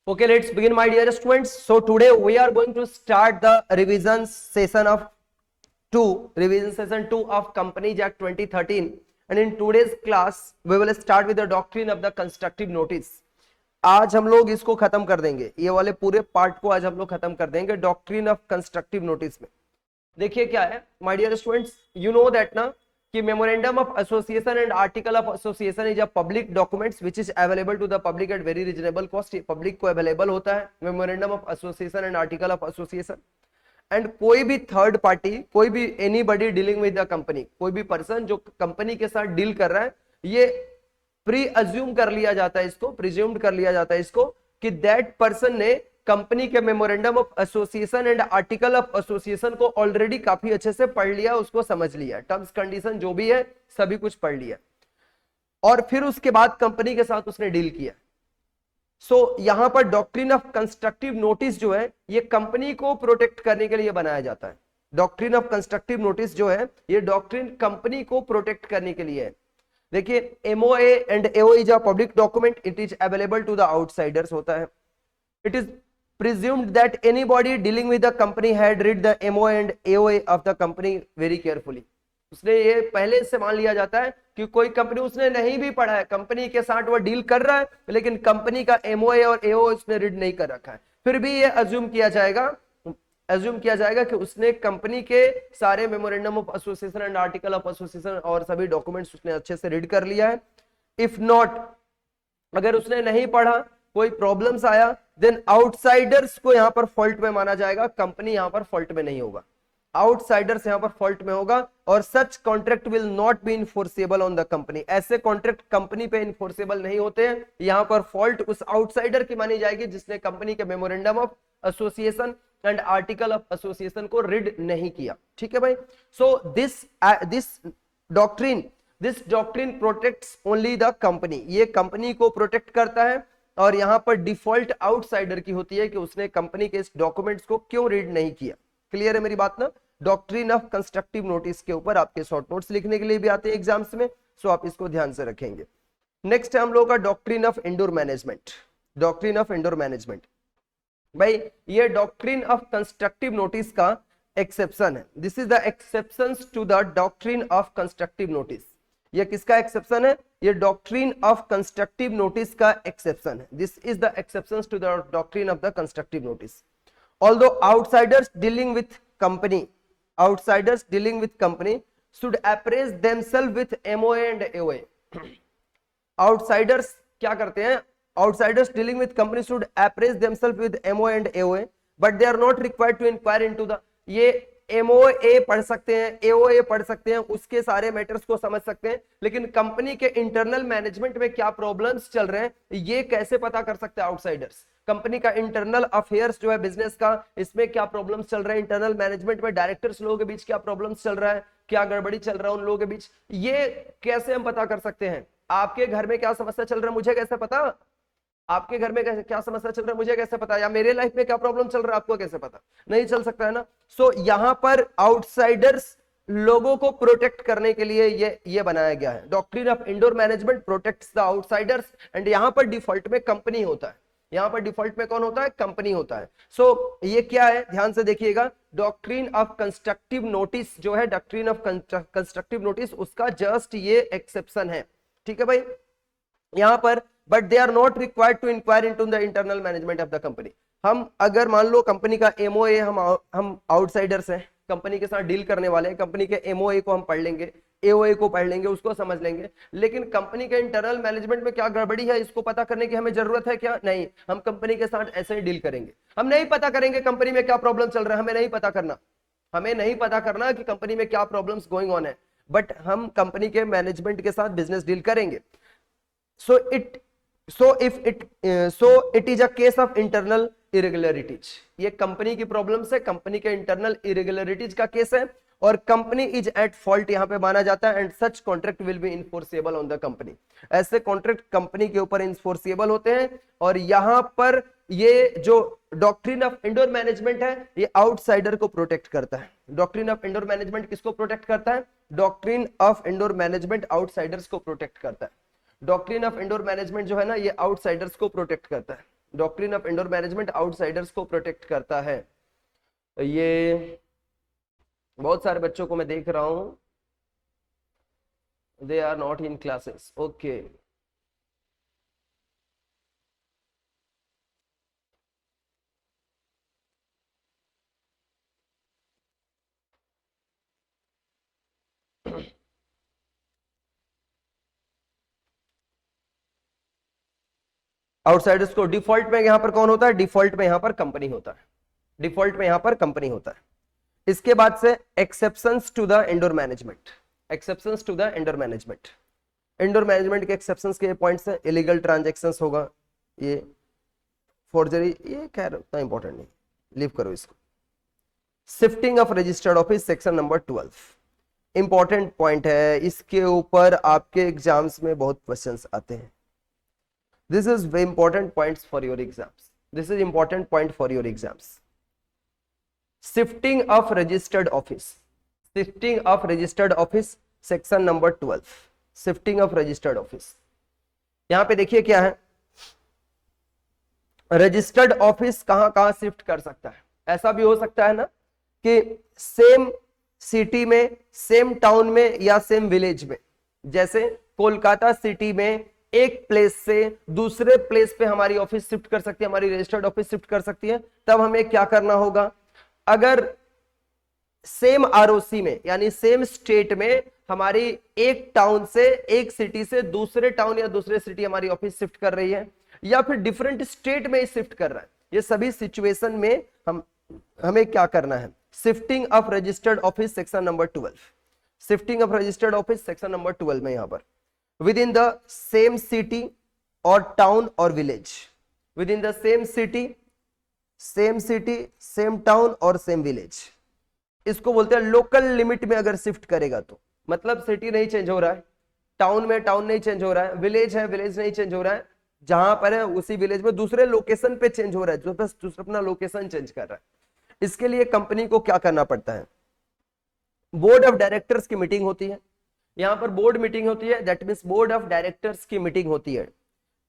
Okay, let's begin, my dear students. So today we are going to start the revision session of revision session 2 of Companies Act 2013, and in today's class we will start with the doctrine of the constructive notice. आज हम लोग इसको खत्म कर देंगे, ये वाले पूरे पार्ट को आज हम लोग खत्म कर देंगे डॉक्ट्रिन ऑफ कंस्ट्रक्टिव नोटिस में. देखिए क्या है my dear students, you know that ना कि memorandum of association and article of association is a public documents which is available to the public at very reasonable cost. ये public को available होता है memorandum of association and article of association. And कोई भी third party, कोई भी anybody dealing with the company, कोई भी पर्सन जो कंपनी के साथ डील कर रहा है, ये प्री अज्यूम कर लिया जाता है, इसको प्रिज्यूम्ड कर लिया जाता है इसको कि दैट पर्सन ने कंपनी के memorandum of association and article of association को ऑलरेडी काफी अच्छे से पढ़ लिया, उसको समझ लिया, टर्म्स कंडीशन जो भी है सभी कुछ पढ़ लिया, और फिर उसके बाद कंपनी के साथ उसने डील किया. सो यहां पर डॉक्ट्रिन ऑफ कंस्ट्रक्टिव नोटिस जो है ये कंपनी को प्रोटेक्ट करने के लिए बनाया जाता है. डॉक्ट्रिन ऑफ कंस्ट्रक्टिव नोटिस जो है ये डॉक्ट्रिन कंपनी को प्रोटेक्ट करने के लिए है. देखिए MOA and AO is a public document, it is available to the outsiders होता है. इट इज presumed that anybody dealing with the company had read the MOA and AOA of the company very carefully. उसने ये पहले से मान लिया जाता है कि कोई कंपनी उसने नहीं भी पढ़ा है, कंपनी के साथ वो डील कर रहा है लेकिन कंपनी का MOA और AOA उसने रीड नहीं कर रखा है, फिर भी ये अज्यूम किया जाएगा कि उसने कंपनी के सारे memorandum of association and article of association और सभी डॉक्यूमेंट्स उसने अच्छे से रीड कर लिया है. इफ नॉट, अगर उसने नहीं पढ़ा, कोई प्रॉब्लम्स आया, देन आउटसाइडर्स को यहां पर फॉल्ट में माना जाएगा, कंपनी यहां पर फॉल्ट में नहीं होगा, आउटसाइडर्स यहां पर फॉल्ट में होगा. और such contract will not be enforceable on the company, ऐसे कॉन्ट्रैक्ट कंपनी पे इनफोर्सेबल नहीं होते हैं. यहां पर फॉल्ट उस आउटसाइडर की मानी जाएगी जिसने कंपनी के memorandum of association and article of association को रीड नहीं किया. ठीक है भाई. So this doctrine protects only the company, ये कंपनी को प्रोटेक्ट करता है. और यहां पर डिफॉल्ट आउटसाइडर की होती है कि उसने कंपनी के इस डॉक्यूमेंट्स को क्यों रीड नहीं किया. क्लियर है मेरी बात ना. डॉक्ट्रिन ऑफ कंस्ट्रक्टिव नोटिस के ऊपर आपके शॉर्ट नोट्स लिखने के लिए भी आते हैं एग्जाम्स में, सो आप इसको ध्यान से रखेंगे. नेक्स्ट है हम लोगों का doctrine of indoor management. Doctrine of indoor management भाई ये डॉक्ट्रिन ऑफ कंस्ट्रक्टिव नोटिस का एक्सेप्शन है. This is the exceptions to the doctrine of constructive notice. ये किसका एक्सेप्शन है? ये डॉक्ट्रिन ऑफ कंस्ट्रक्टिव नोटिस का एक्सेप्शन है. This is the exceptions to the doctrine of the constructive notice. Although outsiders dealing with company should apprise themself with MOA and AOA. Outsiders क्या करते हैं? Outsiders dealing with company should apprise themself with MOA and AOA, but they are not required to inquire into the. ये MOA पढ़ सकते हैं, AOA पढ़ सकते हैं, उसके सारे मैटर्स को समझ सकते हैं, लेकिन कंपनी के इंटरनल मैनेजमेंट में क्या प्रॉब्लम्स चल रहे हैं ये कैसे पता कर सकते हैं आउटसाइडर्स? कंपनी का इंटरनल अफेयर्स जो है बिजनेस का, इसमें क्या प्रॉब्लम्स चल रहे हैं, इंटरनल मैनेजमेंट में डायरेक्टर्स लोगों के बीच क्या प्रॉब्लम्स चल रहा है, क्या गड़बड़ी चल रहा है उन लोगों के बीच, ये कैसे हम पता कर सकते हैं? आपके घर में क्या समस्या चल रहा है मुझे कैसे पता? आपके घर में क्या समस्या चल रहा है मुझे कैसे पता? या मेरे लाइफ में क्या प्रॉब्लम चल रहा है आपको कैसे पता? नहीं चल सकता है ना. सो यहां पर आउटसाइडर्स लोगों को प्रोटेक्ट करने के लिए ये बनाया गया है. Doctrine of indoor management protects the outsiders, and यहां पर डिफॉल्ट में कंपनी होता है. यहां पर डिफॉल्ट में कौन होता है? कंपनी होता है. सो ये क्या है ध्यान से देखिएगा. डॉक्ट्रिन ऑफ कंस्ट्रक्टिव नोटिस जो है, डॉक्ट्रिन ऑफ कंस्ट्रक्टिव नोटिस, उसका जस्ट ये एक्सेप्शन है. ठीक है भाई. यहां पर but they are not required to inquire into the internal management of the company. हम अगर मान लो कंपनी का एमओए, हम आउटसाइडर्स हैं, कंपनी के साथ डील करने वाले हैं, कंपनी के एमओए को हम पढ़ लेंगे, एओए को पढ़ लेंगे, उसको समझ लेंगे, लेकिन कंपनी के इंटरनल मैनेजमेंट में क्या गड़बड़ी है इसको पता करने की हमें जरूरत है क्या? नहीं. हम कंपनी के साथ ऐसे ही डील करेंगे, हम नहीं पता करेंगे कंपनी में क्या प्रॉब्लम चल रहा है, हमें नहीं पता करना कि कंपनी में क्या प्रॉब्लम्स गोइंग ऑन है, बट हम कंपनी के मैनेजमेंट के साथ बिजनेस डील करेंगे. So it is a case of internal irregularities. ये कंपनी की प्रॉब्लम्स है, कंपनी के इंटरनल इरेगुलरिटीज का केस है, और कंपनी इज एट फॉल्ट यहां पे माना जाता है. And such contract will be enforceable on the company. ऐसे कॉन्ट्रैक्ट कंपनी के ऊपर इनफोर्सेबल होते हैं. और यहां पर ये जो डॉक्ट्रिन ऑफ इंडोर मैनेजमेंट है ये आउटसाइडर को प्रोटेक्ट करता है. डॉक्ट्रिन ऑफ इंडोर मैनेजमेंट किसको प्रोटेक्ट करता है? Doctrine of indoor management outsiders को प्रोटेक्ट करता है. डॉक्ट्रिन ऑफ इंडोर मैनेजमेंट जो है ना ये आउटसाइडर्स को प्रोटेक्ट करता है. Doctrine of indoor management outsiders को प्रोटेक्ट करता है। ये बहुत सारे बच्चों को मैं देख रहा हूं, they are not in classes. Okay, outsiders को डिफॉल्ट में यहां पर कौन होता है? डिफॉल्ट में यहां पर कंपनी होता है। डिफॉल्ट में यहां पर कंपनी होता है। इसके बाद से exceptions to the indoor management. Exceptions to the indoor management. Indoor management के एक्सेप्शंस के पॉइंट्स है, इलीगल ट्रांजैक्शंस होगा, ये फोर्जरी, ये खैर उतना इंपॉर्टेंट नहीं, लीव करो इसको। Shifting of registered office, section number 12 important point है, इसके ऊपर आपके एग्जाम्स में बहुत क्वेश्चंस आते हैं। This is very important points for your exams, this is important point for your exams. Shifting of registered office, shifting of registered office, section number 12, shifting of registered office. यहां पे देखिए क्या है, registered office कहां कहां shift कर सकता है। ऐसा भी हो सकता है ना कि सेम सिटी में, सेम टाउन में या सेम विलेज में, जैसे कोलकाता सिटी में एक प्लेस से दूसरे प्लेस पे हमारी ऑफिस शिफ्ट कर सकती है, हमारी रजिस्टर्ड ऑफिस शिफ्ट कर सकती है। तब हमें क्या करना होगा, अगर सेम आरओसी में यानी सेम स्टेट में हमारी एक टाउन से, एक सिटी से दूसरे टाउन या दूसरे सिटी हमारी ऑफिस शिफ्ट कर रही है, या फिर डिफरेंट स्टेट में शिफ्ट कर रहा है, ये सभी सिचुएशन में हमें क्या करना है, shifting of registered office section number 12, shifting of registered office section number 12 में यहां पर with in the same city और टाउन और village, with in the same city, same town और सेम विलेज, इसको बोलते हैं लोकल लिमिट में अगर शिफ्ट करेगा तो, मतलब सिटी नहीं चेंज हो रहा है, टाउन में टाउन नहीं चेंज हो रहा है, विलेज है विलेज नहीं चेंज हो रहा है, जहां पर है उसी विलेज में दूसरे लोकेशन पे चेंज हो रहा है, जो बस दूसरा अपना लोकेशन चेंज कर रहा है। इसके लिए कंपनी को क्या करना पड़ता है, बोर्ड ऑफ डायरेक्टर्स की मीटिंग होती है, यहां पर बोर्ड मीटिंग होती है, that means board of directors की मीटिंग होती है,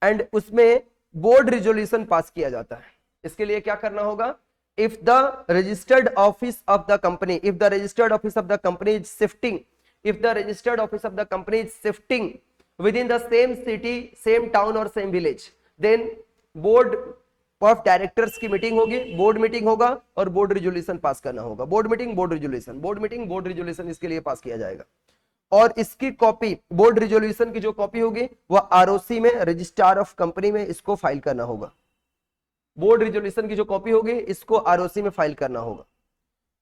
एंड उसमें बोर्ड रिजोल्यूशन पास किया जाता है। इसके लिए क्या करना होगा, if the registered office of the company, if the registered office of the company is shifting, if the registered office of the company is shifting within the same city, same town or same village, then board of directors की meeting होगी, board meeting होगा और board resolution पास करना होगा। Board meeting board resolution, board meeting board resolution, इसके लिए पास किया जाएगा। और इसकी कॉपी, बोर्ड रिजोल्यूशन की जो कॉपी होगी वह आरओसी में, रजिस्ट्रार ऑफ कंपनी में इसको फाइल करना होगा। बोर्ड रिजोल्यूशन की जो कॉपी होगी इसको आरओसी में फाइल करना होगा।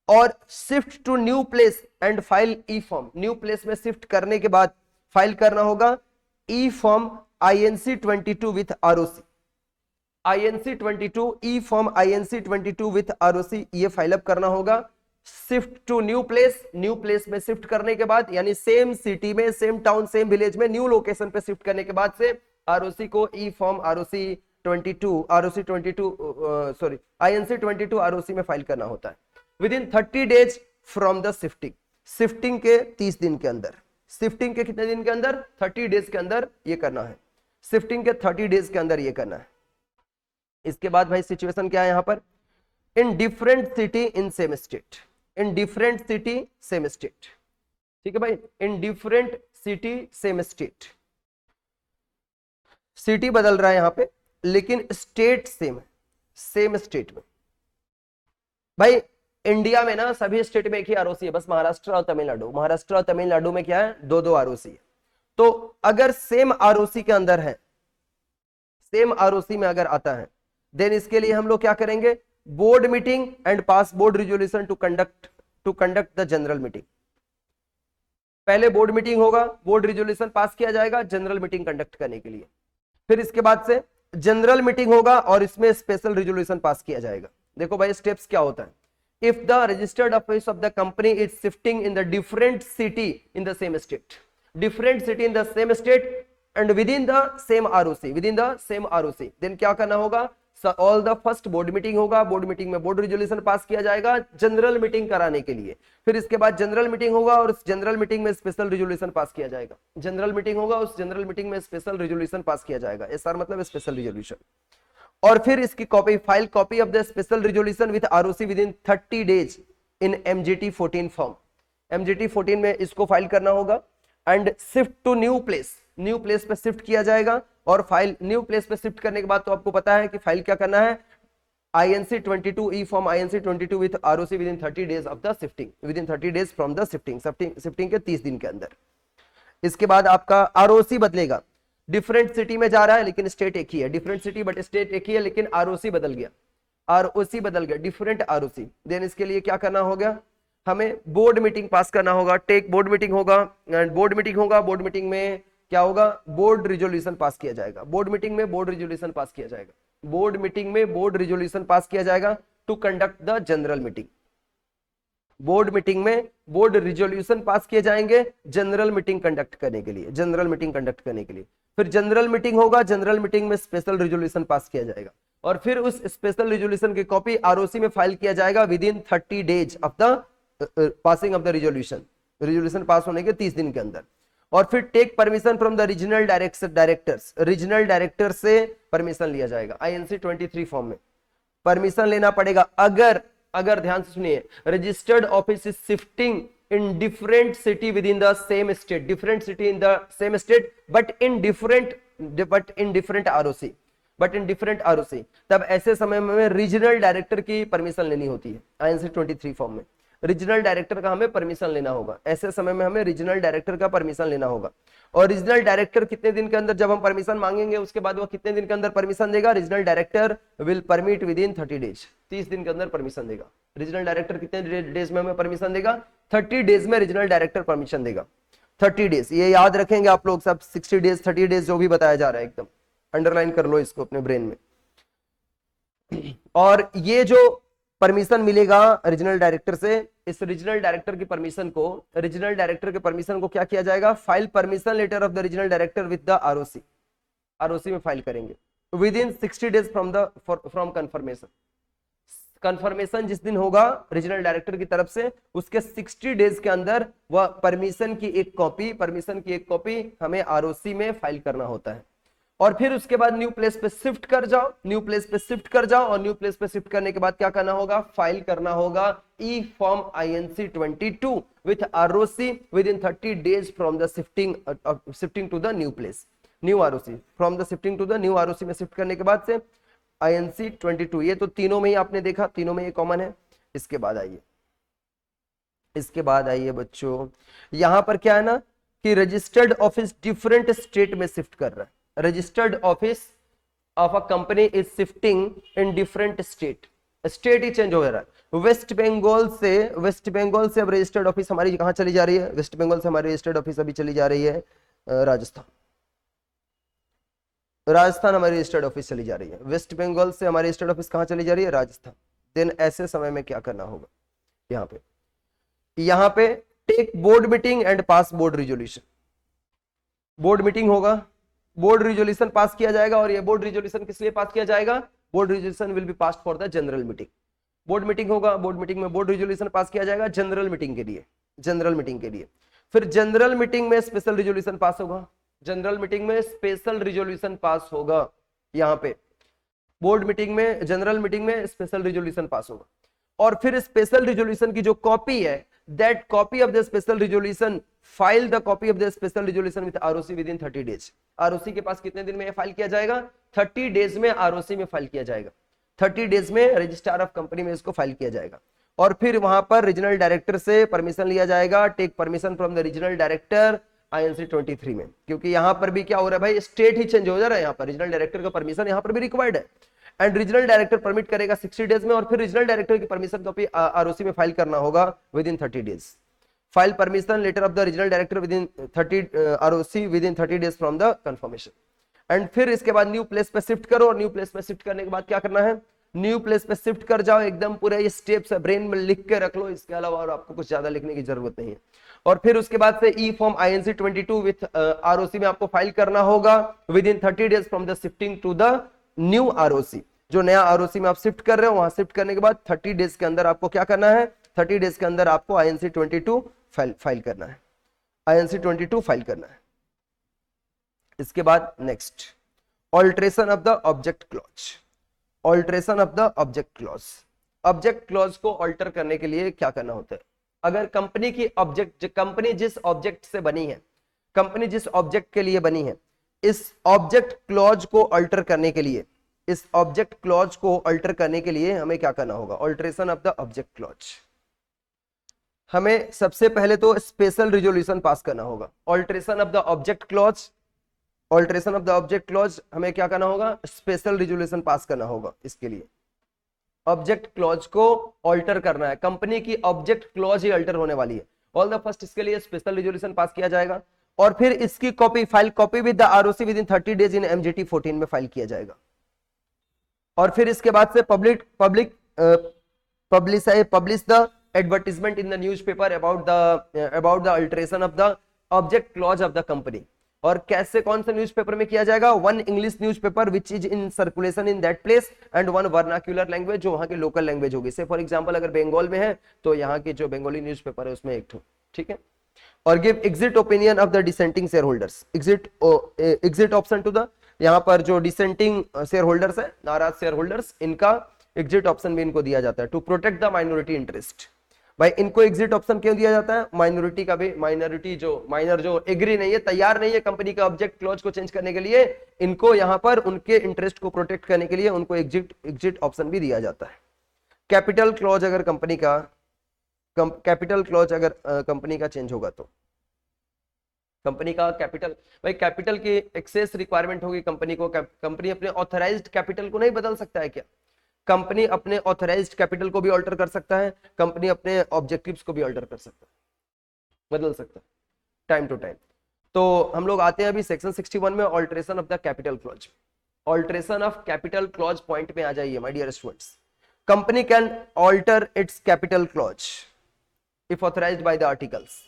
और shift to new place and file E form, new place में शिफ्ट करने के बाद फाइल करना होगा E form INC 22 with ROC, INC 22, E form INC 22 with ROC, ये फाइल अप करना होगा। Shift to new place, new place में शिफ्ट करने के बाद यानी सेम सिटी में, सेम टाउन, सेम विलेज में न्यू लोकेशन पे शिफ्ट करने के बाद से आरओसी को ई फॉर्म INC 22 आरओसी में फाइल करना होता है with in 30 days from the shifting, shifting के 30 दिन के अंदर, शिफ्टिंग के कितने दिन के अंदर, 30 डेज के अंदर ये करना है, शिफ्टिंग के 30 डेज के अंदर ये करना है। इसके बाद भाई सिचुएशन क्या है यहां पर, in different city in same state, in different city same state, ठीक है भाई, in different city same state, city बदल रहा है यहां पे लेकिन स्टेट सेम है, सेम स्टेट में। भाई इंडिया में ना सभी स्टेट में एक ही आरओसी है, बस महाराष्ट्र और तमिलनाडु, महाराष्ट्र और तमिलनाडु में क्या है, दो आरओसी है। तो अगर सेम आरओसी के अंदर है, सेम आरओसी में अगर आता है, देन इसके लिए हम लोग क्या करेंगे, board meeting and pass board resolution to conduct the general meeting. पहले बोर्ड मीटिंग होगा, बोर्ड रिजोल्यूशन पास किया जाएगा जनरल मीटिंग कंडक्ट करने के लिए, फिर इसके बाद से जनरल मीटिंग होगा और इसमें स्पेशल रिजोल्यूशन पास किया जाएगा। देखो भाई स्टेप्स क्या होता है, if the registered office of the company is shifting in the different city in the same state, different city in the same state and within the same ROC, within the same ROC, then क्या करना होगा, all the first board meeting होगा, board meeting में board resolution pass किया जाएगा general meeting कराने के लिए, फिर इसके बाद जनरल मीटिंग होगा और उस जनरल मीटिंग में स्पेशल रिजोल्यूशन पास किया जाएगा, जनरल मीटिंग होगा, उस जनरल मीटिंग में स्पेशल रिजोल्यूशन पास किया जाएगा, एसआर मतलब स्पेशल रिजोल्यूशन। और फिर इसकी copy, file copy of the special resolution with ROC within 30 days in MGT 14 form. MGT 14 में इसको फाइल करना होगा and shift to new place, new place पे शिफ्ट किया जाएगा। और फाइल न्यू प्लेस पे शिफ्ट करने के बाद तो आपको पता है कि फाइल क्या करना है, INC 22 E form INC 22 with ROC within 30 days of the shifting, with in 30 days from the shifting, shifting के 30 दिन के अंदर। इसके बाद आपका आरओसी बदलेगा, डिफरेंट सिटी में जा रहा है लेकिन स्टेट एक ही है, डिफरेंट सिटी बट स्टेट एक ही है, लेकिन आरओसी बदल गया, आरओसी बदल गया, डिफरेंट आरओसी। देन इसके लिए क्या करना होगा, हमें बोर्ड मीटिंग पास करना होगा, टेक बोर्ड मीटिंग होगा, बोर्ड मीटिंग होगा, बोर्ड मीटिंग में क्या होगा, बोर्ड रिजोल्यूशन पास किया जाएगा, बोर्ड मीटिंग में बोर्ड रिजोल्यूशन पास किया जाएगा, बोर्ड मीटिंग में बोर्ड रिजोल्यूशन पास किया जाएगा to conduct the general meeting. Board meeting में बोर्ड रिजोल्यूशन पास किए जाएंगे जनरल मीटिंग कंडक्ट करने के लिए, जनरल मीटिंग कंडक्ट करने के लिए। फिर जनरल मीटिंग होगा, जनरल मीटिंग में स्पेशल रिजोल्यूशन पास किया जाएगा और फिर उस स्पेशल रिजोल्यूशन की कॉपी आरओसी में फाइल किया जाएगा within 30 days of the passing of the resolution, resolution pass होने के 30 दिन के अंदर। और फिर take permission from the regional directors, regional director से परमिशन लिया जाएगा। INC 23 फॉर्म में परमिशन लेना पड़ेगा अगर ध्यान से सुनिए, registered office is shifting in different city with in the same state, different city in the same state but in different ROC, तब ऐसे समय में रीजनल डायरेक्टर की परमिशन लेनी होती है। INC 23 फॉर्म में रीजनल डायरेक्टर का हमें परमिशन लेना होगा, ऐसे समय में हमें रीजनल डायरेक्टर का परमिशन लेना होगा। और रीजनल डायरेक्टर कितने दिन के अंदर, जब हम परमिशन मांगेंगे उसके बाद वो कितने दिन के अंदर परमिशन देगा, regional director will permit with in 30 days, 30 दिन के अंदर परमिशन देगा। रीजनल डायरेक्टर कितने डेज में हमें परमिशन देगा, 30 डेज में रीजनल डायरेक्टर परमिशन देगा। 30 डेज, ये याद रखेंगे आप लोग सब, 60 डेज 30 डेज जो भी बताया जा रहा है एकदम अंडरलाइन कर लो इसको अपने ब्रेन में। और ये जो परमिशन मिलेगा रीजनल डायरेक्टर से, इस रीजनल डायरेक्टर की परमिशन को, रीजनल डायरेक्टर के परमिशन को क्या किया जाएगा, file permission letter of the regional director with the ROC, ROC में फाइल करेंगे within 60 days from confirmation. Confirmation जिस दिन होगा रीजनल डायरेक्टर की तरफ से, उसके 60 डेज के अंदर वह परमिशन की एक कॉपी हमें आरओसी में फाइल करना होता है। और फिर उसके बाद न्यू प्लेस पे शिफ्ट कर जाओ, न्यू प्लेस पे शिफ्ट कर जाओ, और न्यू प्लेस पे शिफ्ट करने के बाद क्या करना होगा, फाइल करना होगा E form INC 22 with ROC within 30 days from the shifting to the new place, new ROC, from the shifting to the new ROC में शिफ्ट करने के बाद से INC 22, ये तो तीनों में ही आपने देखा, तीनों में ये कॉमन है। इसके बाद आइए बच्चों, यहां पर क्या है ना कि रजिस्टर्ड ऑफिस डिफरेंट स्टेट में शिफ्ट कर रहा है, registered office of a company is shifting in different state, state he change हो रहा है। वेस्ट बंगाल से अब रजिस्टर्ड ऑफिस हमारी कहां चली जा रही है, वेस्ट बंगाल से हमारी रजिस्टर्ड ऑफिस अभी चली जा रही है राजस्थान हमारी रजिस्टर्ड ऑफिस चली जा रही है। वेस्ट बंगाल से हमारी रजिस्टर्ड ऑफिस कहां चली जा रही है, राजस्थान। देन ऐसे समय में क्या करना होगा, यहाँ पे take board meeting and pass board resolution, board meeting होगा, बोर्ड रिजोल्यूशन पास किया जाएगा। और ये बोर्ड रिजोल्यूशन किस लिए पास किया जाएगा, board resolution will be passed for the general meeting. Board meeting होगा, बोर्ड मीटिंग में बोर्ड रिजोल्यूशन पास किया जाएगा जनरल मीटिंग के लिए, जनरल मीटिंग के लिए। फिर जनरल मीटिंग में स्पेशल रिजोल्यूशन पास होगा, जनरल मीटिंग में स्पेशल रिजोल्यूशन पास होगा। यहाँ पे बोर्ड मीटिंग में, जनरल मीटिंग में स्पेशल रिजोल्यूशन पास होगा। और फिर स्पेशल रिजोल्यूशन की जो कॉपी है, that copy of the special resolution, file the copy of the special resolution with ROC within 30 days. ROC के पास कितने दिन में फाइल किया जाएगा, 30 डेज में आरओसी में फाइल किया जाएगा, 30 डेज में रजिस्ट्रार ऑफ कंपनी में इसको फाइल किया जाएगा। और फिर वहां पर रीजनल डायरेक्टर से परमिशन लिया जाएगा, take permission from the regional director INC 23 में, क्योंकि यहां पर भी क्या हो रहा है भाई, स्टेट ही चेंज हो जा रहा है, यहाँ पर रीजनल डायरेक्टर का परमिशन यहाँ पर भी रिक्वायर्ड है। एंड रीजनल डायरेक्टर परमिट करेगा 60 डेज में, और फिर रीजनल डायरेक्टर की परमिशन कॉपी आरओसी में फाइल करना होगा within 30 days. File permission letter of the regional director within 30 ROC within 30 days from the confirmation. And फिर इसके बाद न्यू प्लेस पे शिफ्ट करो, और न्यू प्लेस पे शिफ्ट करने के बाद क्या करना है, न्यू प्लेस पे शिफ्ट कर जाओ, एकदम पूरे ये स्टेप्स ब्रेन में लिख के रख लो, इसके अलावा और आपको कुछ ज्यादा लिखने की जरूरत नहीं है। और फिर उसके बाद से e form INC 22 with ROC में आपको फाइल करना होगा within 30 days from the shifting to the new ROC. जो नया आरओसी में आप शिफ्ट कर रहे हो, वहां शिफ्ट करने के बाद 30 डेज के अंदर आपको क्या करना है, 30 डेज के अंदर आपको INC 22 फाइल करना है, INC 22 फाइल करना है। इसके बाद next, alteration of the object clause. Alteration of the object clause. Object clause को ऑल्टर करने के लिए क्या करना होता है? अगर कंपनी की ऑब्जेक्ट, कंपनी जिस ऑब्जेक्ट से बनी है, कंपनी जिस ऑब्जेक्ट के लिए बनी है, इस ऑब्जेक्ट क्लॉज को अल्टर करने के लिए, इस ऑब्जेक्ट क्लॉज को अल्टर करने के लिए हमें क्या करना होगा? Alteration of the object clause. हमें सबसे पहले तो स्पेशल रिजोल्यूशन पास करना होगा। Alteration of the object clause, alteration of the object clause हमें क्या करना होगा? स्पेशल रिजोल्यूशन पास करना होगा। इसके लिए ऑब्जेक्ट क्लॉज को ऑल्टर करना है, कंपनी की ऑब्जेक्ट क्लॉज ही अल्टर होने वाली है। ऑल द फर्स्ट इसके लिए स्पेशल रिजोल्यूशन पास किया जाएगा और फिर इसकी copy, file copy with the ROC within 30 days in MGT 14 में फाइल किया जाएगा। और फिर इसके बाद से publish the advertisement in the newspaper about the alteration of the object clause of the company. और कैसे, कौन से न्यूज़पेपर में किया जाएगा? One English newspaper which is in circulation in that place and one vernacular language, जो वहां की लोकल लैंग्वेज होगी। से फॉर एग्जांपल अगर बंगाल में है तो यहाँ की जो बंगाली न्यूज़पेपर है उसमें एक ठो, ठीक है। और give exit opinion of the dissenting share holders, exit option to the, यहाँ पर जो डिसेंटिंग शेयर होल्डर्स है, नाराज शेयर होल्डर्स, इनका एग्जिट ऑप्शन भी इनको दिया जाता है to protect the minority interest. भाई इनको एग्जिट ऑप्शन क्यों दिया जाता है? माइनॉरिटी का भी, माइनॉरिटी जो माइनर जो एग्री नहीं है, तैयार नहीं है कंपनी का ऑब्जेक्ट क्लॉज को चेंज करने के लिए, इनको यहाँ पर उनके इंटरेस्ट को प्रोटेक्ट करने के लिए उनको एग्जिट ऑप्शन भी दिया जाता है। कैपिटल क्लॉज अगर कंपनी का, कैपिटल क्लॉज अगर कंपनी का चेंज होगा तो कंपनी का कैपिटल, भाई कैपिटल की एक्सेस रिक्वायरमेंट होगी कंपनी को। कंपनी अपने ऑथराइज्ड कैपिटल को नहीं बदल सकता है क्या? कंपनी अपने ऑथराइज्ड कैपिटल को भी ऑल्टर कर सकता है, कंपनी अपने ऑब्जेक्टिव्स को भी ऑल्टर कर सकता है, बदल सकता है टाइम टू टाइम। तो हम लोग आते हैं अभी सेक्शन 61 में, alteration of the capital clause. Alteration of capital clause point में आ जाइए my dear students. Company can alter its capital clause if authorised by the articles.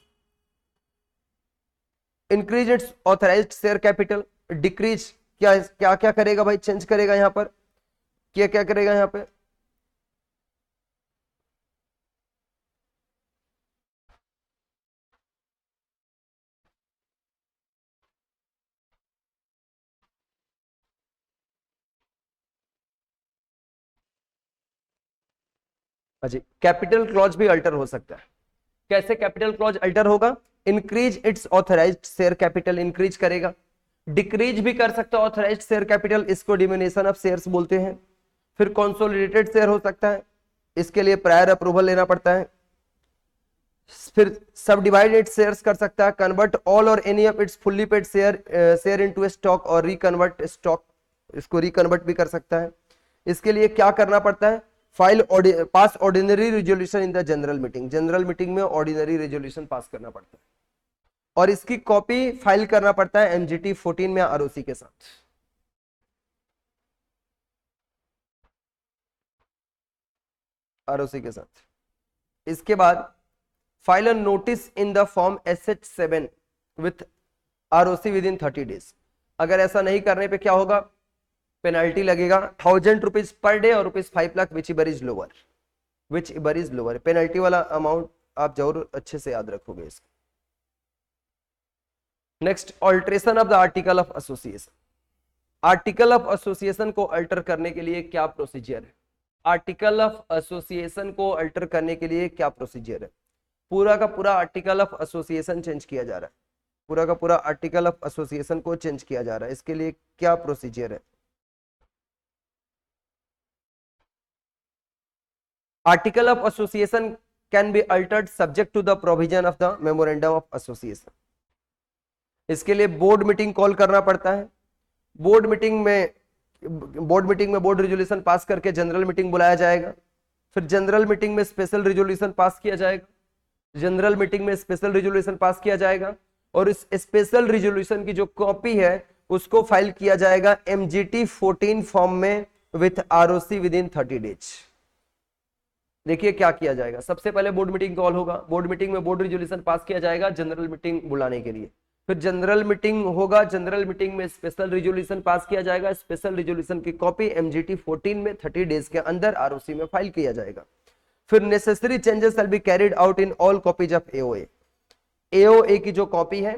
Increase its authorised share capital, decrease, क्या क्या क्या करेगा भाई? Change करेगा यहाँ पर, क्या क्या करेगा यहाँ पे? जी, कैपिटल क्लॉज भी अल्टर हो सकता है। कैसे कैपिटल क्लॉज अल्टर होगा? Increase its authorised share capital, increase करेगा। डिक्रीज भी कर सकता है ऑथराइज्ड शेयर कैपिटल, इसको डिमिनिशन ऑफ शेयर्स बोलते हैं। फिर कंसोलिडेटेड शेयर हो सकता है, इसके लिए प्रायर अप्रूवल लेना पड़ता है। फिर सब डिवाइडेड शेयर्स कर सकता है। कन्वर्ट ऑल और any of its fully paid share into stock और रिकन्वर्ट स्टॉक, इसको रिकन्वर्ट भी कर सकता है। इसके लिए क्या करना पड़ता है? File pass ordinary resolution in the general meeting, general meeting में ऑर्डिनरी रेजोल्यूशन पास करना पड़ता है और इसकी कॉपी फाइल करना पड़ता है एमजीटी 14 में आरओसी के साथ। आरओसी के साथ इसके बाद file a notice in the form SH7 with ROC within 30 days. अगर ऐसा नहीं करने पे क्या होगा? पेनल्टी लगेगा 1000 रुपीज पर डे और ₹5 lakh, which is lower, which is lower. Penalty वाला अमाउंट आप जरूर अच्छे से याद रखोगे इसको। Next, alteration of the article of association. Article of association को अल्टर करने के लिए क्या प्रोसीजर है? आर्टिकल ऑफ एसोसिएशन को अल्टर करने के लिए क्या प्रोसीजर है? पूरा का पूरा आर्टिकल ऑफ एसोसिएशन चेंज किया जा रहा है, पूरा का पूरा आर्टिकल ऑफ एसोसिएशन को चेंज किया जा रहा है। इसके लिए क्या प्रोसीजर है? Article of association can be altered subject to the provision of the memorandum of association. इसके लिए बोर्ड मीटिंग कॉल करना पड़ता है। बोर्ड मीटिंग में बोर्ड रेजोल्यूशन पास करके जनरल मीटिंग बुलाया जाएगा। फिर जनरल मीटिंग में स्पेशल रेजोल्यूशन पास किया जाएगा, जनरल मीटिंग में स्पेशल रेजोल्यूशन पास किया जाएगा और इस स्पेशल रेजोल्यूशन की जो कॉपी है उसको फाइल किया जाएगा एमजीटी 14 फॉर्म में with ROC within 30 days. देखिए क्या किया जाएगा। सबसे पहले बोर्ड मीटिंग कॉल होगा, बोर्ड मीटिंग में बोर्ड रेजोल्यूशन पास किया जाएगा जनरल मीटिंग बुलाने के लिए। फिर जनरल मीटिंग होगा, जनरल मीटिंग में स्पेशल रेजोल्यूशन पास किया जाएगा। स्पेशल रेजोल्यूशन की कॉपी एमजीटी 14 में 30 डेज के अंदर आरओसी में फाइल किया जाएगा। फिर necessary changes shall be carried out in all copies of AOA. AOA की जो कॉपी है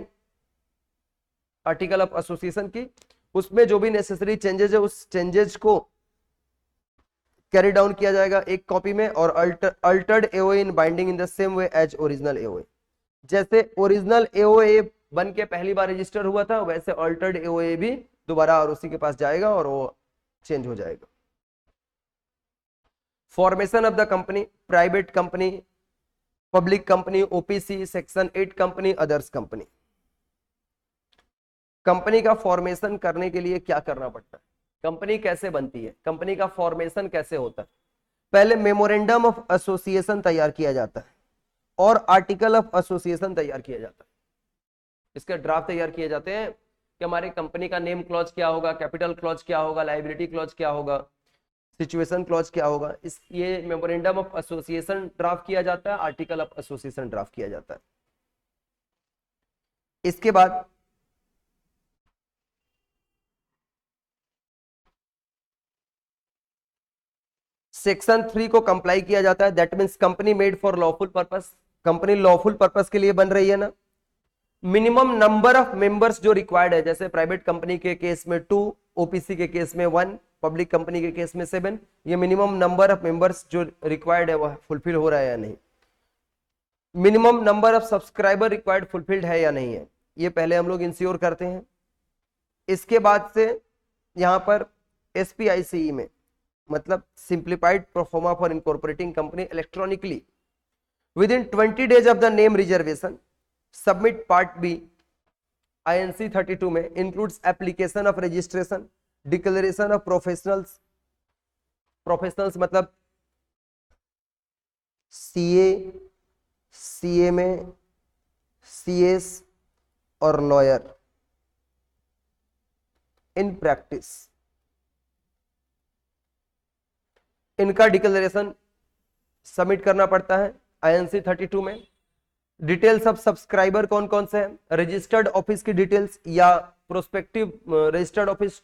आर्टिकल ऑफ एसोसिएशन की, उसमें जो भी नेसेसरी चेंजेस है उस चेंजेस को कैरी डाउन किया जाएगा एक कॉपी में, और altered AOA in binding in the same way as original AOA. जैसे ओरिजिनल एओए बन के पहली बार रजिस्टर हुआ था, वैसे अल्टर्ड एओए भी दोबारा आरओसी के पास जाएगा और वो चेंज हो जाएगा। Formation of the company, private company, public company, OPC, section 8 company, others company. Company का फॉर्मेशन करने के लिए क्या करना पड़ता है, कंपनी कैसे बनती है, कंपनी का फॉर्मेशन कैसे होता है? पहले मेमोरेंडम ऑफ एसोसिएशन तैयार किया जाता है और आर्टिकल ऑफ एसोसिएशन तैयार किया जाता है। इसके ड्राफ्ट तैयार किए जाते हैं कि हमारी कंपनी का नेम क्लॉज क्या होगा, कैपिटल क्लॉज क्या होगा, लायबिलिटी क्लॉज क्या होगा, सिचुएशन क्लॉज क्या होगा। इस ये मेमोरेंडम ऑफ एसोसिएशन ड्राफ्ट किया जाता है, आर्टिकल ऑफ एसोसिएशन ड्राफ्ट किया जाता है। इसके बाद सेक्शन 3 को कंप्लाई किया जाता है, that means company made for lawful purpose, company lawful purpose के लिए बन रही है ना। मिनिमम नंबर ऑफ मेंबर्स जो रिक्वायर्ड है, जैसे प्राइवेट कंपनी के केस में 2, ओपीसी के केस में 1, पब्लिक कंपनी के केस में 7, ये मिनिमम नंबर ऑफ मेंबर्स जो रिक्वायर्ड है वह फुलफिल हो रहा है या नहीं। Minimum number of subscriber required fulfilled है या नहीं है, ये पहले हम लोग इंश्योर करते हैं। इसके बाद से यहां पर एसपीआईसीई में, मतलब simplified proforma for incorporating company electronically within 20 days of the name reservation, submit part B INC 32 में includes application of registration, declaration of professionals, professionals मतलब CA में CS और लॉयर इन प्रैक्टिस, इनका declaration submit करना पड़ता है INC 32 में। Details of subscriber कौन कौन से हैं, रजिस्टर्ड ऑफिस की डिटेल्स या प्रोस्पेक्टिव रजिस्टर्ड ऑफिस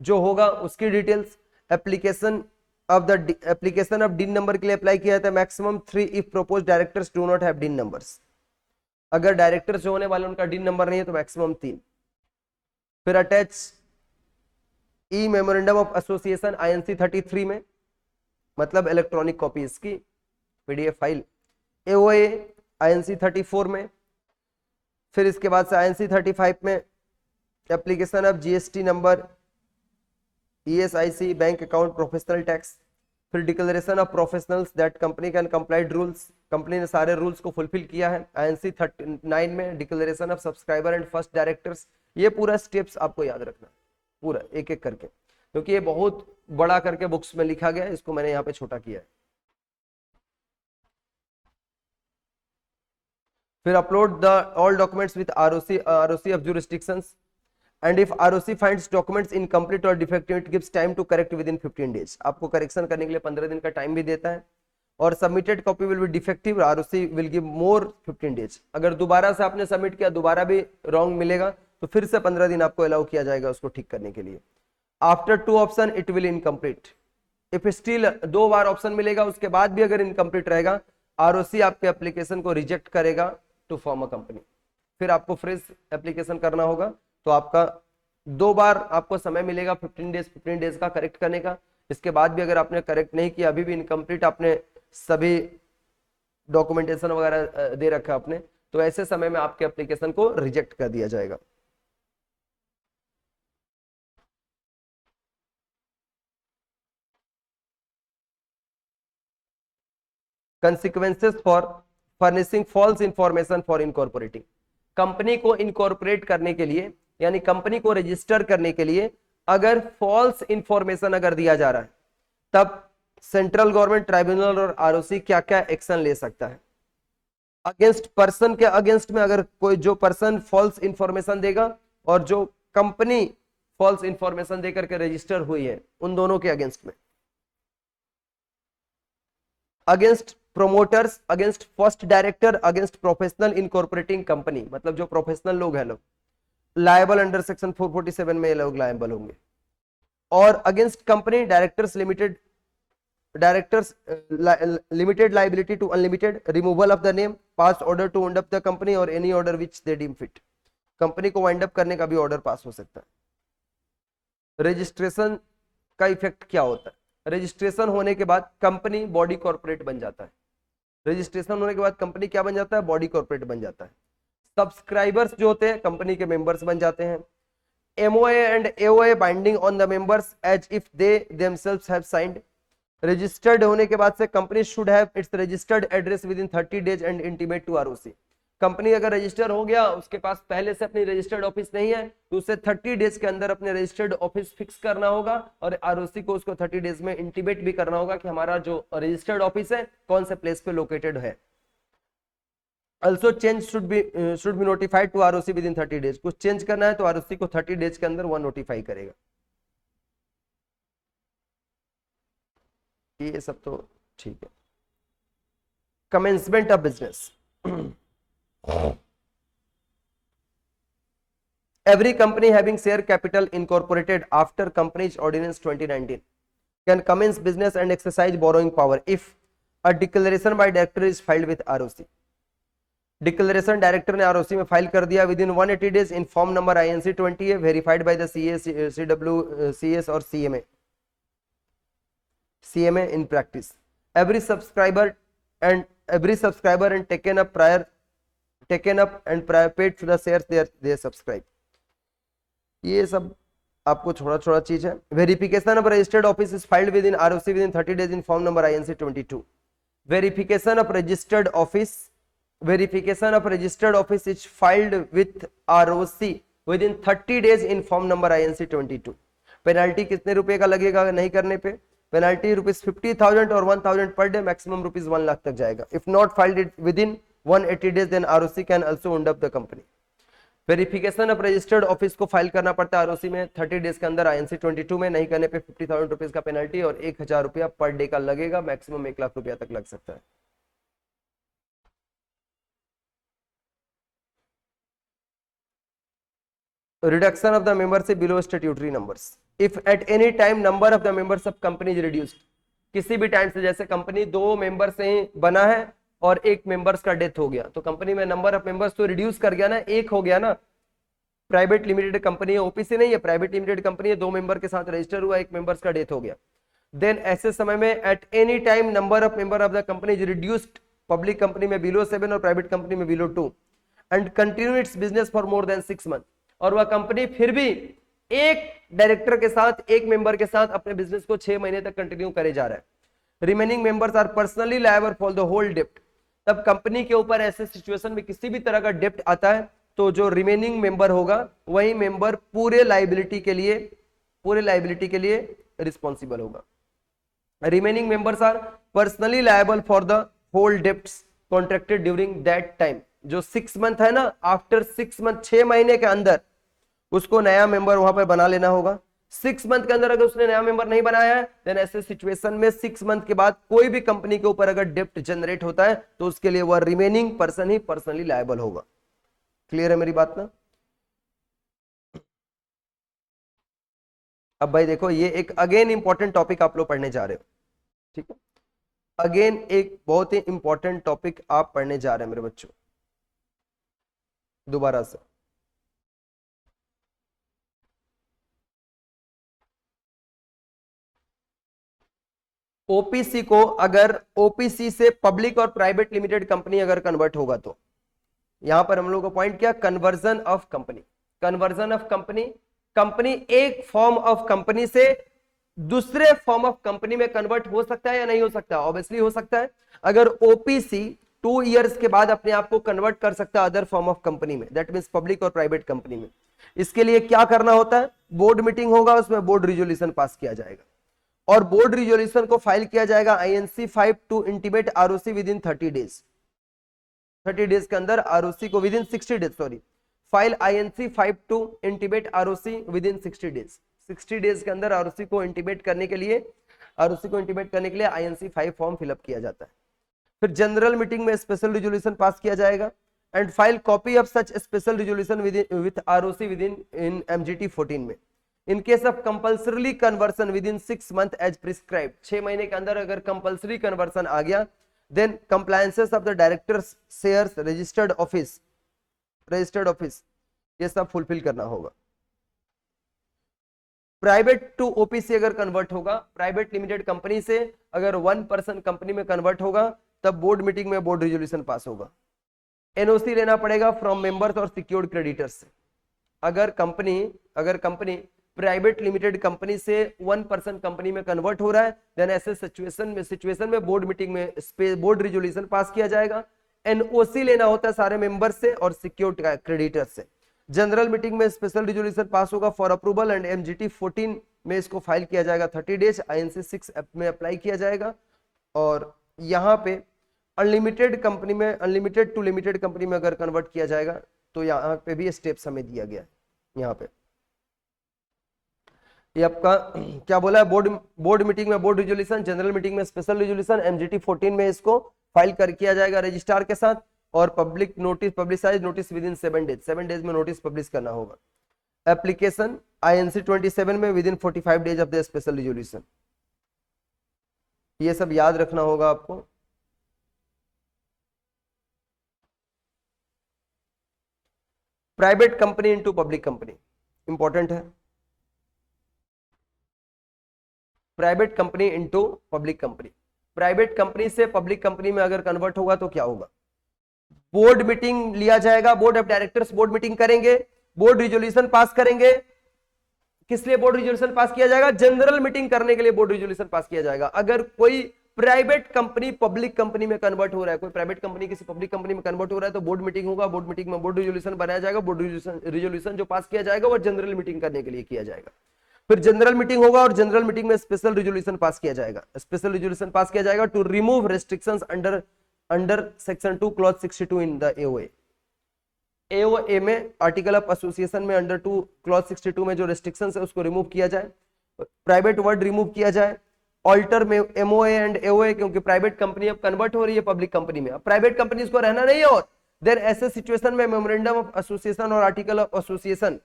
जो होगा उसकी details, application of dean number के लिए अप्लाई किया जाता है, maximum 3 if propose directors do not have dean numbers, अगर डायरेक्टर्स जो होने वाले उनका डीन नंबर नहीं है तो मैक्सिमम 3। फिर attach E memorandum of association INC 33 में, मतलब इलेक्ट्रॉनिक कॉपी इसकी PDF फाइल, AOA INC 34 में। फिर इसके बाद से INC 35 में application of GST number, ESIC, bank account, professional tax. फिर declaration of professionals that company can complied rules, company ने सारे रूल्स को फुलफिल किया है। INC 39 में declaration of subscriber and first directors. ये पूरा स्टेप्स आपको याद रखना पूरा एक एक करके, क्योंकि ये बहुत बड़ा करके बुक्स में लिखा गया है, इसको मैंने यहाँ पे छोटा किया है। फिर upload the all documents with ROC of jurisdictions, and if ROC finds documents incomplete or defective, it gives time to correct within 15 days। आपको करेक्शन करने के लिए 15 दिन का टाइम भी देता है। और submitted copy will be defective, ROC will give more 15 days. अगर दोबारा से आपने सबमिट किया, दोबारा भी रॉन्ग मिलेगा तो फिर से 15 दिन आपको अलाउ किया जाएगा उसको ठीक करने के लिए। After 2 option it will incomplete, if still 2 bar option मिलेगा उसके बाद भी अगर इनकम्प्लीट रहेगा, ROC आपके एप्लीकेशन को रिजेक्ट करेगा टू फॉर्म अ कंपनी। फिर आपको फ्रेश एप्लीकेशन करना होगा, तो आपका 2 बार आपको समय मिलेगा 15 डेज का करेक्ट करने का। इसके बाद भी अगर आपने करेक्ट नहीं किया, अभी भी इनकम्प्लीट आपने सभी डॉक्यूमेंटेशन वगैरह दे रखा आपने, तो ऐसे समय में आपके एप्लीकेशन को रिजेक्ट कर दिया जाएगा। Consequences for furnishing false information for incorporating, company को इनकॉर्पोरेट करने के लिए यानी कंपनी को रजिस्टर करने के लिए अगर फॉल्स इंफॉर्मेशन अगर दिया जा रहा है, तब सेंट्रल गवर्नमेंट, ट्राइब्यूनल और ROC क्या क्या एक्शन ले सकता है। अगेंस्ट पर्सन के अगेंस्ट में, अगर कोई जो पर्सन फॉल्स इंफॉर्मेशन देगा और जो कंपनी फॉल्स इंफॉर्मेशन देकर के रजिस्टर हुई है, उन दोनों के अगेंस्ट में। Against promoters, against first director, against professional incorporating company, मतलब जो प्रोफेशनल लोग हैं लोग लायबल अंडर सेक्शन 447 में ये लोग लायबल होंगे। और against company, directors limited liability to unlimited, removal of the name, pass order to wind up the company और any order which they deem fit, company को वाइंड अप करने का भी ऑर्डर पास हो सकता है। रजिस्ट्रेशन का इफेक्ट क्या होता है, रजिस्ट्रेशन होने के बाद कंपनी बॉडी कॉर्पोरेट बन जाता है। रजिस्ट्रेशन होने के बाद कंपनी क्या बन जाता है? बॉडी कॉर्पोरेट बन जाता है। सब्सक्राइबर्स जो होते हैं कंपनी के मेंबर्स बन जाते हैं। MOA and AOA binding on the members as if they themselves have signed. Registered होने के बाद से company should have its registered address within 30 days and intimate to ROC। Company अगर रजिस्टर हो गया, उसके पास पहले से अपनी रजिस्टर्ड ऑफिस नहीं है, तो उसे 30 डेज के अंदर अपने रजिस्टर्ड ऑफिस फिक्स करना होगा और ROC को उसको 30 डेज में इंटीमेट भी करना होगा कि हमारा जो रजिस्टर्ड ऑफिस है कौन से प्लेस पे लोकेटेड है। Also change should be notified to ROC within 30 days। कुछ चेंज करना है तो ROC को 30 डेज के अंदर वो नोटिफाई करेगा। ये सब तो ठीक है। Commencement of business. Every company having share capital incorporated after Companies Ordinance 2019 can commence business and exercise borrowing power if a declaration by director is filed with ROC। Declaration director ने ROC में file कर दिया with in 180 days in form number INC 20 verified by the CWCS और CMA in practice। every subscriber and taken up and prior paid to the shares they subscribe। ये सब आपको छोटा चीज है। Verification of registered office is filed with in ROC within 30 days in form number INC 22। Verification of registered office is filed with ROC within 30 days in form number INC 22। Penalty कितने रुपए का लगेगा नहीं करने पे? Penalty ₹50,000 और 1,000 per day, maximum ₹1 lakh तक जाएगा। If not filed it within 180 days then ROC can also wound up the company. Verification of registered office को फाइल करना पड़ता है ROC में 30 डेज के अंदर INC 22 में, नहीं करने पे ₹50,000 का पेनल्टी और ₹1,000 पर डे का लगेगा, मैक्सिमम ₹1 लाख तक लग सकता है। Reduction of the membership below statutory numbers। If at any time number of the members of company is reduced, किसी भी टाइम से, जैसे कंपनी 2 मेंबर से बना है और 1 मेंबर्स का डेथ हो गया, तो कंपनी में नंबर ऑफ मेंबर्स तो रिड्यूस कर गया ना, 1 हो गया ना। प्राइवेट लिमिटेड कंपनी है, OPC नहीं है, प्राइवेट लिमिटेड कंपनी है, 2 मेंबर के साथ रजिस्टर हुआ, 1 मेंबर्स का डेथ हो गया। देन ऐसे समय में at any time number of member of the company is reduced, public company में बिलो 7 और प्राइवेट कंपनी में below 2 and continue its business for more than 6 month. और वह कंपनी फिर भी एक डायरेक्टर के साथ, एक मेंबर के साथ अपने बिजनेस को 6 महीने तक कंटिन्यू करे जा रहा है। Remaining members are personally liable for the whole डेप्ट। तब कंपनी के ऊपर ऐसे सिचुएशन में किसी भी तरह का डेप्ट आता है तो जो रिमेनिंग मेंबर होगा वही मेंबर पूरे लायबिलिटी के लिए रिस्पॉन्सिबल होगा। Remaining members are personally liable for the whole debts contracted during that time. जो 6 मंथ है ना, आफ्टर 6 मंथ, 6 महीने के अंदर उसको नया मेंबर वहां पर बना लेना होगा। 6 मंथ के अंदर अगर उसने नया मेंबर नहीं बनाया है, देन ऐसे सिचुएशन में 6 मंथ के बाद कोई भी कंपनी के ऊपर अगर डेप्ट जनरेट होता है तो उसके लिए वह रिमेनिंग पर्सन ही पर्सनली लायबल होगा। क्लियर है मेरी बात ना? अब भाई देखो, ये एक अगेन इंपॉर्टेंट टॉपिक आप लोग पढ़ने जा रहे हो, ठीक है? अगेन एक बहुत ही इंपॉर्टेंट टॉपिक आप पढ़ने जा रहे हैं मेरे बच्चों, दोबारा से। OPC को, अगर OPC से पब्लिक और प्राइवेट लिमिटेड कंपनी अगर कन्वर्ट होगा तो यहां पर हम लोग को पॉइंट क्या, conversion of company. Conversion of company, company एक फॉर्म ऑफ कंपनी से दूसरे फॉर्म ऑफ कंपनी में कन्वर्ट हो सकता है या नहीं हो सकता? ऑब्वियसली हो सकता है। अगर OPC 2 इयर्स के बाद अपने आप को कन्वर्ट कर सकता है अदर फॉर्म ऑफ कंपनी में, दैट मींस पब्लिक और प्राइवेट कंपनी में। इसके लिए क्या करना होता है? बोर्ड मीटिंग होगा, उसमें बोर्ड रिजोल्यूशन पास किया जाएगा और बोर्ड रिजोल्यूशन को फाइल किया जाएगा INC 5 to intimate ROC within 30 days. 30 days के अंदर ROC को, within 60 days sorry, file INC 5 to intimate ROC within 60 days. 60 days के अंदर ROC को इंटीमेट करने के लिए INC 5 फॉर्म फिलअप किया जाता है। फिर जनरल मीटिंग में स्पेशल रिजोल्यूशन पास किया जाएगा and file copy of such special resolution with ROC within MGT 14 में। In case of compulsory conversion within 6 month as prescribed, 6 महीने के अंदर अगर कंपल्सरी कन्वर्सन आ गया, then compliances of the directors shares registered office ये सब fulfil करना होगा। प्राइवेट टू ओपीसी अगर कन्वर्ट होगा, प्राइवेट लिमिटेड कंपनी से अगर 1% कंपनी में कन्वर्ट होगा, तब बोर्ड मीटिंग में बोर्ड रिजोल्यूशन पास होगा। एनओसी लेना पड़ेगा फ्रॉम मेंबर्स और सिक्योर्ड क्रेडिटर्स से। अगर कंपनी प्राइवेट लिमिटेड कंपनी से 1% कंपनी में कन्वर्ट हो रहा है, देन ऐसे सिचुएशन में बोर्ड मीटिंग में बोर्ड रिजोल्यूशन पास किया जाएगा। एनओसी लेना होता है सारे मेंबर से और सिक्योर्ड क्रेडिटर से। जनरल मीटिंग में स्पेशल रिजोल्यूशन पास होगा फॉर अप्रूवल एंड एमजीटी 14 में इसको फाइल किया जाएगा 30 डेज, आईएनसी 6 में अप्लाई किया जाएगा। और यहाँ पे अनलिमिटेड कंपनी में, अनलिमिटेड टू लिमिटेड कंपनी में अगर कन्वर्ट किया जाएगा तो यहाँ पे भी स्टेप्स हमें दिया गया है। यहाँ पे ये आपका क्या बोला है, बोर्ड मीटिंग में बोर्ड रिजोल्यूशन, जनरल मीटिंग में स्पेशल रिजोल्यूशन, एमजीटी 14 में इसको फाइल कर किया जाएगा रजिस्ट्रार के साथ। और public notice, publicise notice within 7 days, 7 days में नोटिस पब्लिश करना होगा। एप्लीकेशन आईएनसी 27 में within 45 days of the special resolution. ये सब याद रखना होगा आपको। Private company into public company important है। Private company into public company, private company से पब्लिक कंपनी में अगर कन्वर्ट होगा तो क्या होगा, बोर्ड मीटिंग लिया जाएगा, board of directors board meeting करेंगे, बोर्ड रिजोल्यूशन पास करेंगे। किस लिए बोर्ड रिजोल्यूशन पास किया जाएगा, जनरल मीटिंग करने के लिए बोर्ड रिजोल्यूशन पास किया जाएगा। अगर कोई प्राइवेट कंपनी पब्लिक कंपनी में कन्वर्ट हो रहा है, कोई प्राइवेट कंपनी किसी पब्लिक कंपनी में कन्वर्ट हो रहा है, तो बोर्ड मीटिंग होगा, बोर्ड मीटिंग में बोर्ड रिजोल्यूशन बनाया जाएगा, बोर्ड रिजोल्यूशन जो पास किया जाएगा वो जनरल मीटिंग करने के लिए किया जाएगा। फिर जनरल मीटिंग होगा और जनरल मीटिंग में स्पेशल रिजोल्यूशन पास किया जाएगा। स्पेशल रिजोल्यूशन पास किया जाएगा to remove restrictions under section 2 clause 62 in the AOA. AOA में आर्टिकल ऑफ एसोसिएशन में अंडर 2 क्लॉज 62 में जो रेस्ट्रिक्शंस है उसको रिमूव किया जाए, प्राइवेट वर्ड रिमूव किया जाए। ऑल्टर में एमओए एंड एओए, क्योंकि प्राइवेट कंपनी अब कन्वर्ट हो रही है पब्लिक कंपनी में, अब प्राइवेट कंपनी को रहना नहीं है। और देन ऐसे सिचुएशन में मेमोरेंडम ऑफ एसोसिएशन और आर्टिकल ऑफ एसोसिएशन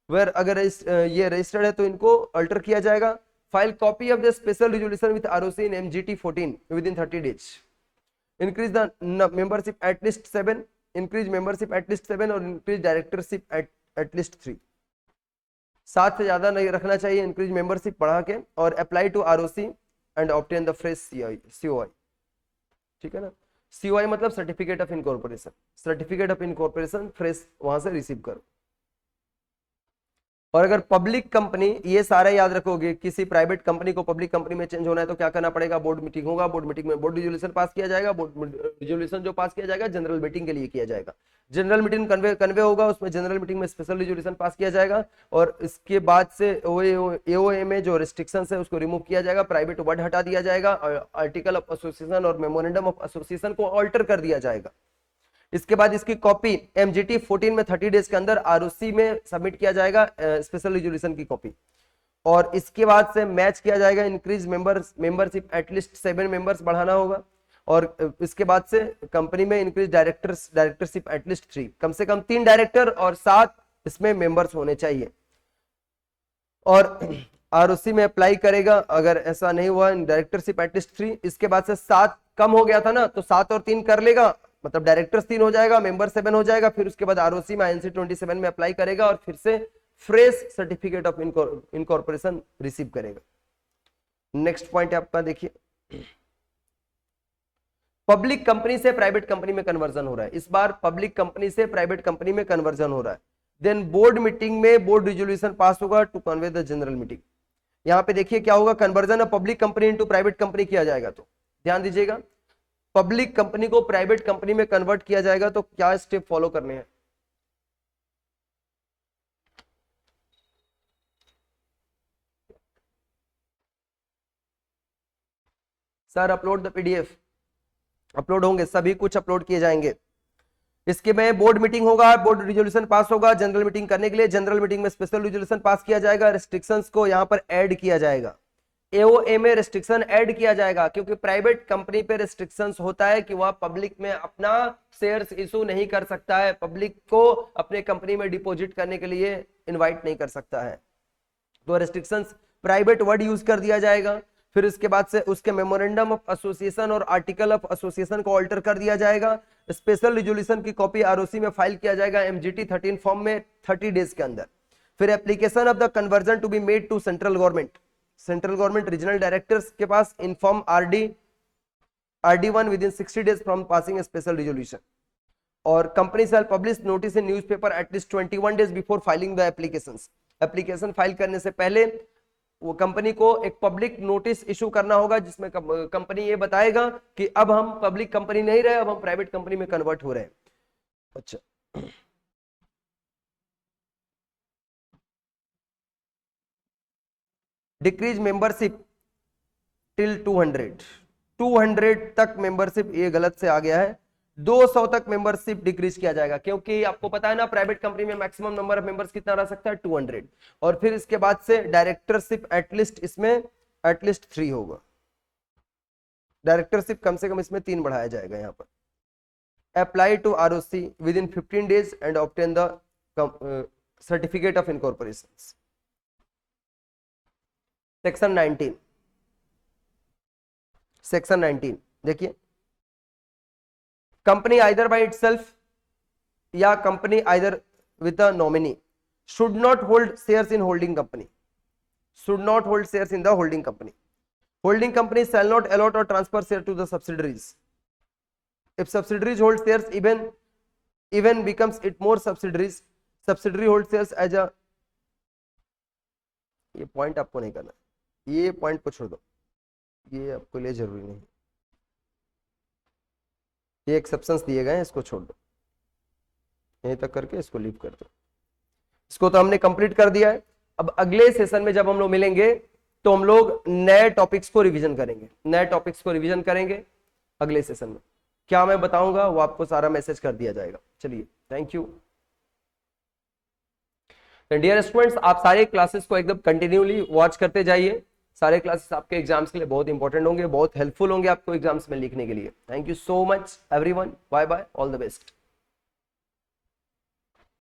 वेयर अगर ये रजिस्टर्ड है तो इनको अल्टर किया जाएगा। File copy of the special resolution with ROC in MGT 14 with in 30 days. Increase the membership at least 7, increase membership at least 7 और increase directorship at least 3। 7 से ज्यादा नहीं रखना चाहिए, इंक्रीज मेंबरशिप बढ़ा के। और apply to ROC and obtain the fresh COI. ठीक है ना, सीओआई मतलब certificate of incorporation, certificate of incorporation fresh वहां से रिसीव करो। और अगर पब्लिक कंपनी, ये सारे याद रखोगे, किसी प्राइवेट कंपनी को पब्लिक कंपनी में चेंज होना है तो क्या करना पड़ेगा, बोर्ड मीटिंग होगा, बोर्ड मीटिंग में बोर्ड रिजोल्यूशन पास किया जाएगा, बोर्ड रिजोल्यूशन जो पास किया जाएगा जनरल मीटिंग के लिए किया जाएगा। जनरल मीटिंग कन्वे होगा, उसमें जनरल मीटिंग में स्पेशल रिजोल्यूशन पास किया जाएगा। और इसके बाद से एओए में जो रिस्ट्रिक्शन है उसको रिमूव किया जाएगा, प्राइवेट वर्ड हटा दिया जाएगा, आर्टिकल ऑफ एसोसिएशन और मेमोरेंडम ऑफ एसोसिएशन को ऑल्टर कर दिया जाएगा। इसके बाद इसकी कॉपी एमजीटी 14 में 30 डेज के अंदर आरओसी में सबमिट किया जाएगा, स्पेशल रिजोल्यूशन की कॉपी। और इसके बाद से मैच किया जाएगा, इंक्रीज मेंबरशिप एटलीस्ट 7 मेंबर्स बढ़ाना होगा। और इसके बाद से कंपनी में इंक्रीज डायरेक्टरशिप एटलीस्ट 3, कम से कम 3 डायरेक्टर और 7 इसमें मेंबर्स होने चाहिए। और आरओसी में अप्लाई करेगा, अगर ऐसा नहीं हुआ डायरेक्टरशिप एटलीस्ट 3। इसके बाद से 7 कम हो गया था ना, तो 7 और 3 कर लेगा, मतलब डायरेक्टर्स 3 हो जाएगा, मेंबर 7 हो जाएगा। फिर उसके बाद आरओसी में आईएनसी 27 में अप्लाई करेगा और फिर से fresh certificate of incorporation receive करेगा। नेक्स्ट पॉइंट आपका देखिए, पब्लिक कंपनी से प्राइवेट कंपनी में कन्वर्जन हो रहा है। इस बार पब्लिक कंपनी से प्राइवेट कंपनी में कन्वर्जन हो रहा है। देन बोर्ड मीटिंग में बोर्ड रिजोल्यूशन पास होगा to convene the general meeting. यहां पे देखिए क्या होगा, conversion of public company into private company किया जाएगा। तो ध्यान दीजिएगा, पब्लिक कंपनी को प्राइवेट कंपनी में कन्वर्ट किया जाएगा तो क्या स्टेप फॉलो करने हैं। Sir upload the PDF, upload होंगे, सभी कुछ अपलोड किए जाएंगे। इसके में बोर्ड मीटिंग होगा, बोर्ड रिजोल्यूशन पास होगा। जनरल मीटिंग करने के लिए जनरल मीटिंग में स्पेशल रिजोल्यूशन पास किया जाएगा, रिस्ट्रिक्शंस को यहां पर ऐड किया जाएगा। एओए में रिस्ट्रिक्शन ऐड किया जाएगा, क्योंकि प्राइवेट कंपनी पे रिस्ट्रिक्शंस होता है कि वह पब्लिक में अपना शेयर्स इशू नहीं कर सकता है, पब्लिक को अपने कंपनी में डिपॉजिट करने के लिए इनवाइट नहीं कर सकता है। तो रिस्ट्रिक्शंस प्राइवेट वर्ड यूज कर दिया जाएगा। फिर इसके बाद से उसके मेमोरेंडम ऑफ एसोसिएशन और आर्टिकल ऑफ एसोसिएशन को ऑल्टर कर दिया जाएगा। स्पेशल रिजोल्यूशन की कॉपी आरओसी में फाइल किया जाएगा एमजीटी 13 फॉर्म में 30 डेज के अंदर। फिर application of the conversion to be made to central government, central government regional directors के पास inform RD1 within 60 days from passing a special resolution. और company shall publish notice in newspaper at least 21 days before filing the applications. Application file करने से पहले वो company को एक public notice issue करना होगा, जिसमें कंपनी ये बताएगा कि अब हम पब्लिक कंपनी नहीं रहे, अब हम प्राइवेट कंपनी में कन्वर्ट हो रहे हैं. अच्छा, डिक्रीज मेंबरशिप टिल 200 तक मेंबरशिप, ये गलत से आ गया है, 200 तक मेंबरशिप डिक्रीज किया जाएगा, क्योंकि आपको पता है ना प्राइवेट कंपनी में मैक्सिमम नंबर ऑफ मेंबर्स कितना रह सकता है 200. और फिर इसके बाद से डायरेक्टरशिप एटलीस्ट इसमें एटलीस्ट 3 होगा, डायरेक्टरशिप कम से कम इसमें 3 बढ़ाया जाएगा. यहाँ पर apply to ROC within 15 days and obtain the certificate of incorporation. Section 19 देखिए, कंपनी आइदर बाय इटसेल्फ या company either with a nominee should not hold shares in holding company, should not hold shares in the holding company. Holding company shall not allot और transfer share to the subsidiaries. If subsidiaries hold shares even becomes it more subsidiaries, subsidiary hold shares as a, ये point आपको नहीं करना, ये point को छोड़ दो, ये आपको लिए जरूरी नहीं, ये एक्सेप्शंस दिए गए हैं, इसको छोड़ दो, यहीं तक करके इसको लीव कर दो. इसको तो हमने कंप्लीट कर दिया है. अब अगले सेशन में जब हम लोग मिलेंगे तो हम लोग नए टॉपिक्स को रिवीजन करेंगे, नए टॉपिक्स को रिवीजन करेंगे अगले सेशन में. क्या मैं बताऊंगा वो आपको सारा मैसेज कर दिया जाएगा. चलिए, थैंक यू. डियर स्टूडेंट्स, आप सारे क्लासेस को एकदम कंटिन्यूली वॉच करते जाइए. सारे क्लासेस आपके एग्जाम्स के लिए बहुत इंपॉर्टेंट होंगे, बहुत हेल्पफुल होंगे आपको एग्जाम्स में लिखने के लिए. Thank you so much everyone, bye bye, all the best.